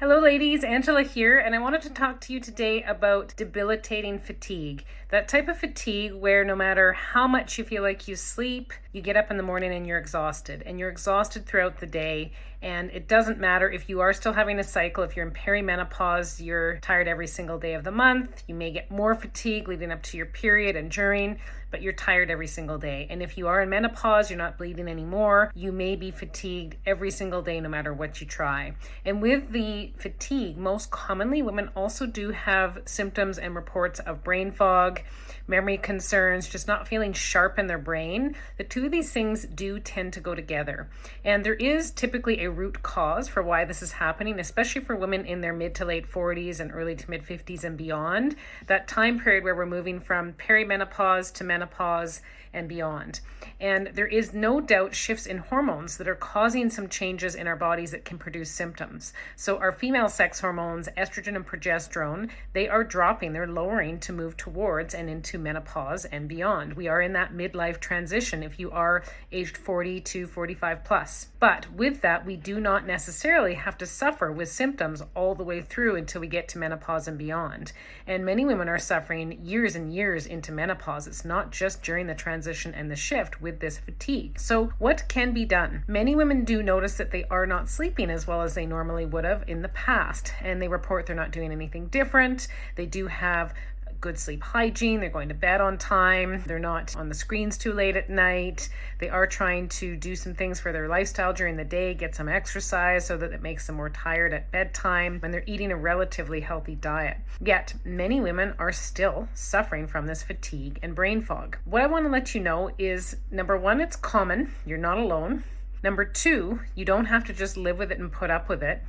Hello ladies, Angela here, and I wanted to talk to you today about debilitating fatigue. That type of fatigue where no matter how much you feel like you sleep, you get up in the morning and you're exhausted throughout the day. And it doesn't matter if you are still having a cycle, if you're in perimenopause, you're tired every single day of the month. You may get more fatigue leading up to your period and during, but you're tired every single day. And if you are in menopause, you're not bleeding anymore, you may be fatigued every single day no matter what you try. And with the fatigue, most commonly women also do have symptoms and reports of brain fog, memory concerns, just not feeling sharp in their brain. The two of these things do tend to go together. And there is typically a root cause for why this is happening, especially for women in their mid to late 40s and early to mid 50s and beyond, that time period where we're moving from perimenopause to menopause and beyond. And there is no doubt shifts in hormones that are causing some changes in our bodies that can produce symptoms. So our female sex hormones, estrogen and progesterone, they are dropping, they're lowering to move towards and into menopause and beyond. We are in that midlife transition if you are aged 40 to 45 plus. But with that, we do not necessarily have to suffer with symptoms all the way through until we get to menopause and beyond. And many women are suffering years and years into menopause. It's not just during the transition and the shift with this fatigue. So what can be done? Many women do notice that they are not sleeping as well as they normally would have in the past, and they report they're not doing anything different. They do have good sleep hygiene, they're going to bed on time, they're not on the screens too late at night, they are trying to do some things for their lifestyle during the day, get some exercise so that it makes them more tired at bedtime, and they're eating a relatively healthy diet. Yet, many women are still suffering from this fatigue and brain fog. What I want to let you know is, number one, it's common, you're not alone. Number two, you don't have to just live with it and put up with it.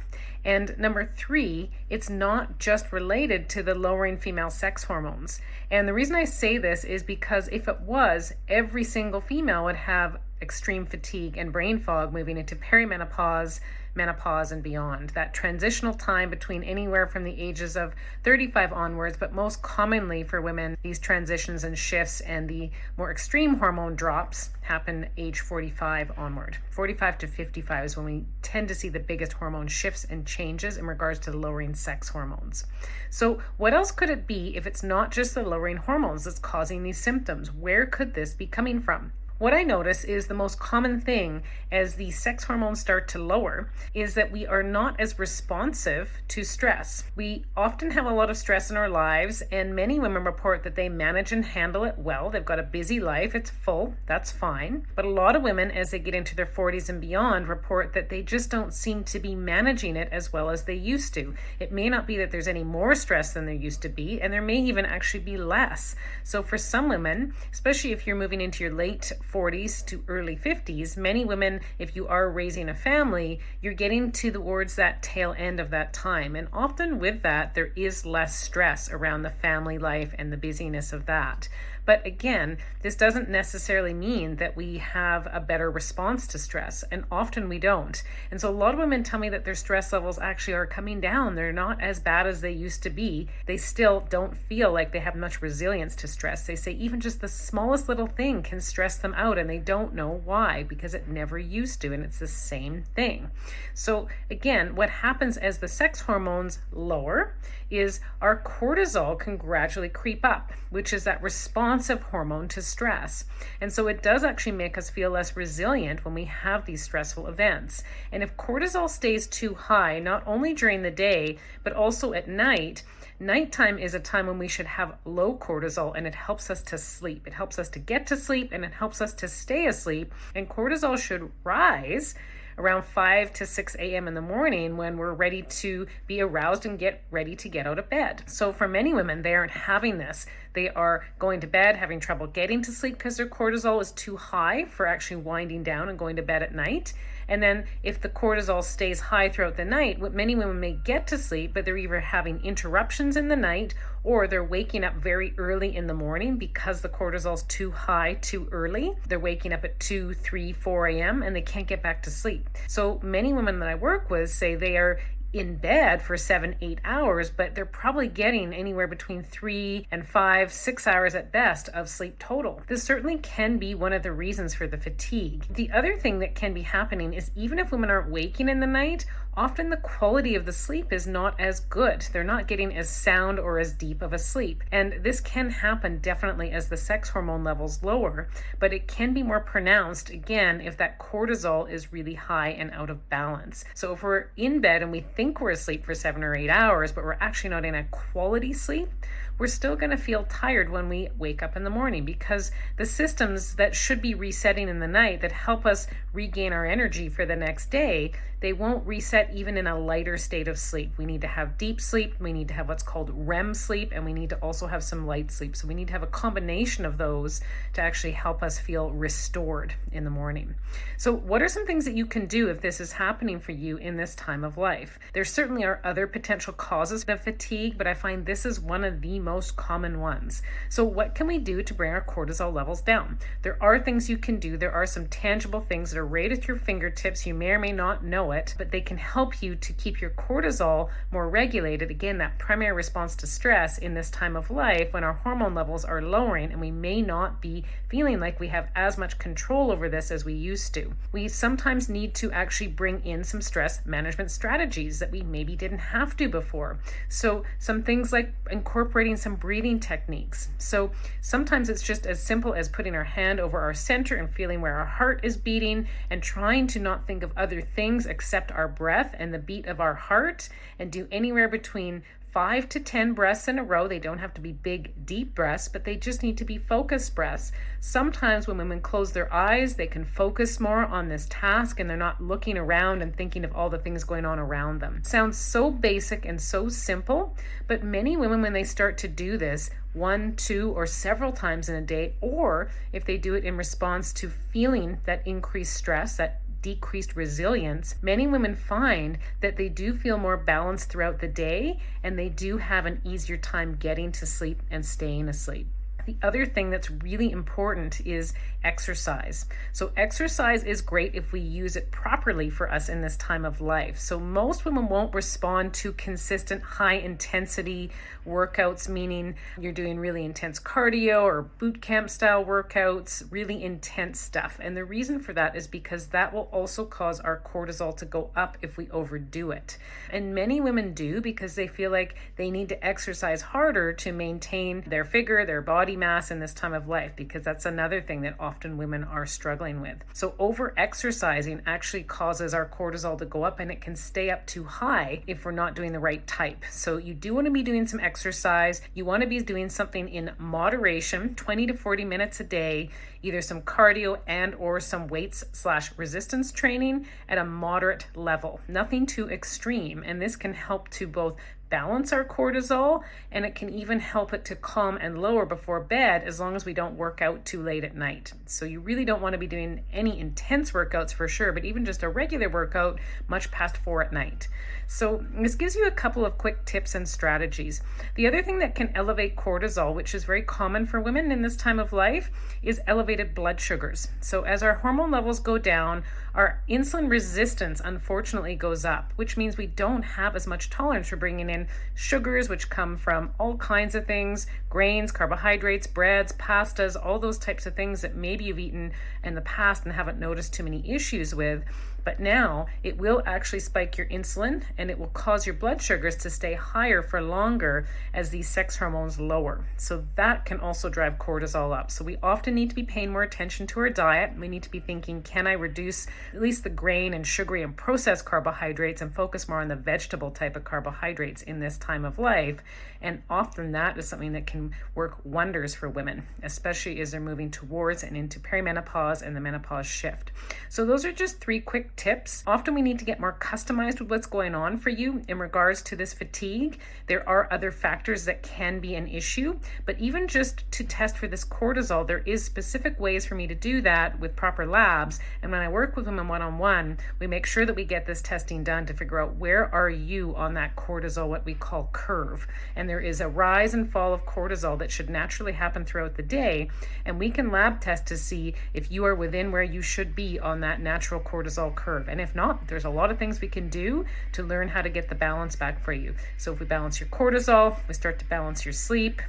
And number three, it's not just related to the lowering female sex hormones. And the reason I say this is because if it was, every single female would have extreme fatigue and brain fog moving into perimenopause, menopause, and beyond. That transitional time between anywhere from the ages of 35 onwards, but most commonly for women, these transitions and shifts and the more extreme hormone drops happen age 45 onward. 45 to 55 is when we tend to see the biggest hormone shifts and changes in regards to the lowering sex hormones. So what else could it be if it's not just the lowering hormones that's causing these symptoms? Where could this be coming from? What I notice is the most common thing as the sex hormones start to lower is that we are not as responsive to stress. We often have a lot of stress in our lives, and many women report that they manage and handle it well. They've got a busy life, it's full, that's fine. But a lot of women, as they get into their 40s and beyond, report that they just don't seem to be managing it as well as they used to. It may not be that there's any more stress than there used to be, and there may even actually be less. So for some women, especially if you're moving into your late 40s to early 50s, many women, if you are raising a family, you're getting towards that tail end of that time. And often with that, there is less stress around the family life and the busyness of that. But again, this doesn't necessarily mean that we have a better response to stress, and often we don't. And so a lot of women tell me that their stress levels actually are coming down. They're not as bad as they used to be. They still don't feel like they have much resilience to stress. They say even just the smallest little thing can stress them out, and they don't know why, because it never used to, and it's the same thing. So again, what happens as the sex hormones lower is our cortisol can gradually creep up, which is that responsive hormone to stress. And so it does actually make us feel less resilient when we have these stressful events. And if cortisol stays too high, not only during the day, but also at night, nighttime is a time when we should have low cortisol, and it helps us to sleep. It helps us to get to sleep, and it helps us to stay asleep. And cortisol should rise around 5 to 6 a.m. in the morning when we're ready to be aroused and get ready to get out of bed. So for many women, they aren't having this. They are going to bed, having trouble getting to sleep because their cortisol is too high for actually winding down and going to bed at night. And then if the cortisol stays high throughout the night, what many women may get to sleep, but they're either having interruptions in the night or they're waking up very early in the morning because the cortisol's too high too early. They're waking up at 2, 3, 4 a.m. and they can't get back to sleep. So many women that I work with say they are in bed for 7-8 hours, but they're probably getting anywhere between 3 and 5, 6 hours at best of sleep total. This certainly can be one of the reasons for the fatigue. The other thing that can be happening is even if women aren't waking in the night, often the quality of the sleep is not as good. They're not getting as sound or as deep of a sleep. And this can happen definitely as the sex hormone levels lower, but it can be more pronounced again if that cortisol is really high and out of balance. So if we're in bed and we think we're asleep for 7 or 8 hours, but we're actually not in a quality sleep, we're still going to feel tired when we wake up in the morning, because the systems that should be resetting in the night that help us regain our energy for the next day, they won't reset even in a lighter state of sleep. We need to have deep sleep, we need to have what's called REM sleep, and we need to also have some light sleep. So we need to have a combination of those to actually help us feel restored in the morning. So what are some things that you can do if this is happening for you in this time of life? There certainly are other potential causes of fatigue, but I find this is one of the most common ones. So what can we do to bring our cortisol levels down? There are things you can do. There are some tangible things that are right at your fingertips. You may or may not know it, but they can help you to keep your cortisol more regulated. Again, that primary response to stress in this time of life when our hormone levels are lowering and we may not be feeling like we have as much control over this as we used to. We sometimes need to actually bring in some stress management strategies that we maybe didn't have to before. So some things like incorporating some breathing techniques. So sometimes it's just as simple as putting our hand over our center and feeling where our heart is beating and trying to not think of other things except our breath and the beat of our heart, and do anywhere between 5 to 10 breaths in a row. They don't have to be big, deep breaths, but they just need to be focused breaths. Sometimes when women close their eyes, they can focus more on this task and they're not looking around and thinking of all the things going on around them. Sounds so basic and so simple, but many women, when they start to do this 1, 2, or several times in a day, or if they do it in response to feeling that increased stress, that decreased resilience, many women find that they do feel more balanced throughout the day and they do have an easier time getting to sleep and staying asleep. The other thing that's really important is exercise. So exercise is great if we use it properly for us in this time of life. So most women won't respond to consistent high intensity workouts, meaning you're doing really intense cardio or boot camp style workouts, really intense stuff. And the reason for that is because that will also cause our cortisol to go up if we overdo it. And many women do because they feel like they need to exercise harder to maintain their figure, their body mass in this time of life, because that's another thing that often women are struggling with. So over exercising actually causes our cortisol to go up, and it can stay up too high if we're not doing the right type. So you do want to be doing some exercise. You want to be doing something in moderation, 20 to 40 minutes a day, either some cardio and or some weights/resistance training at a moderate level, nothing too extreme. And this can help to both balance our cortisol, and it can even help it to calm and lower before bed as long as we don't work out too late at night. So you really don't want to be doing any intense workouts for sure, but even just a regular workout much past 4 at night. So this gives you a couple of quick tips and strategies. The other thing that can elevate cortisol, which is very common for women in this time of life, is elevated blood sugars. So as our hormone levels go down, our insulin resistance unfortunately goes up, which means we don't have as much tolerance for bringing in sugars, which come from all kinds of things, grains, carbohydrates, breads, pastas, all those types of things that maybe you've eaten in the past and haven't noticed too many issues with. But now it will actually spike your insulin, and it will cause your blood sugars to stay higher for longer as these sex hormones lower. So that can also drive cortisol up. So we often need to be paying more attention to our diet. We need to be thinking, can I reduce at least the grain and sugary and processed carbohydrates and focus more on the vegetable type of carbohydrates in this time of life? And often that is something that can work wonders for women, especially as they're moving towards and into perimenopause and the menopause shift. So those are just 3 quick tips. Often we need to get more customized with what's going on for you in regards to this fatigue. There are other factors that can be an issue, but even just to test for this cortisol, there is specific ways for me to do that with proper labs. And when I work with women one-on-one, we make sure that we get this testing done to figure out where are you on that cortisol, what we call curve. And there is a rise and fall of cortisol that should naturally happen throughout the day. And we can lab test to see if you are within where you should be on that natural cortisol curve. And if not, there's a lot of things we can do to learn how to get the balance back for you. So if we balance your cortisol, we start to balance your sleep,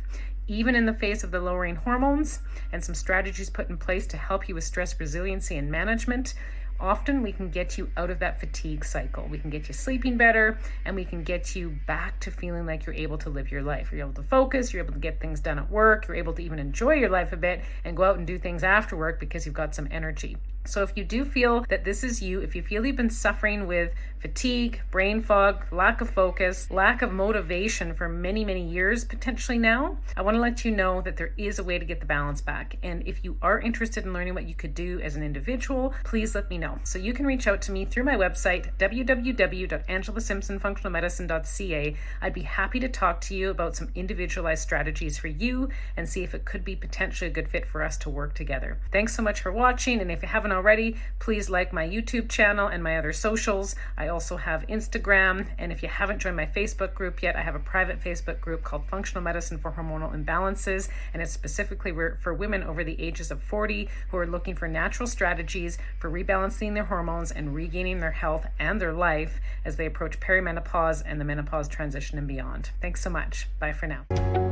even in the face of the lowering hormones, and some strategies put in place to help you with stress resiliency and management. often we can get you out of that fatigue cycle. We can get you sleeping better, and we can get you back to feeling like you're able to live your life. You're able to focus, you're able to get things done at work, you're able to even enjoy your life a bit and go out and do things after work because you've got some energy. So if you do feel that this is you, if you feel you've been suffering with fatigue, brain fog, lack of focus, lack of motivation for many, many years potentially now, I want to let you know that there is a way to get the balance back. And if you are interested in learning what you could do as an individual, please let me know. So you can reach out to me through my website, www.angelasimpsonfunctionalmedicine.ca. I'd be happy to talk to you about some individualized strategies for you and see if it could be potentially a good fit for us to work together. Thanks so much for watching. And if you haven't already, please like my YouTube channel and my other socials. I also have Instagram, and if you haven't joined my Facebook group yet, I have a private Facebook group called Functional Medicine for Hormonal Imbalances, and it's specifically for women over the ages of 40 who are looking for natural strategies for rebalancing their hormones and regaining their health and their life as they approach perimenopause and the menopause transition and beyond. Thanks so much. Bye for now.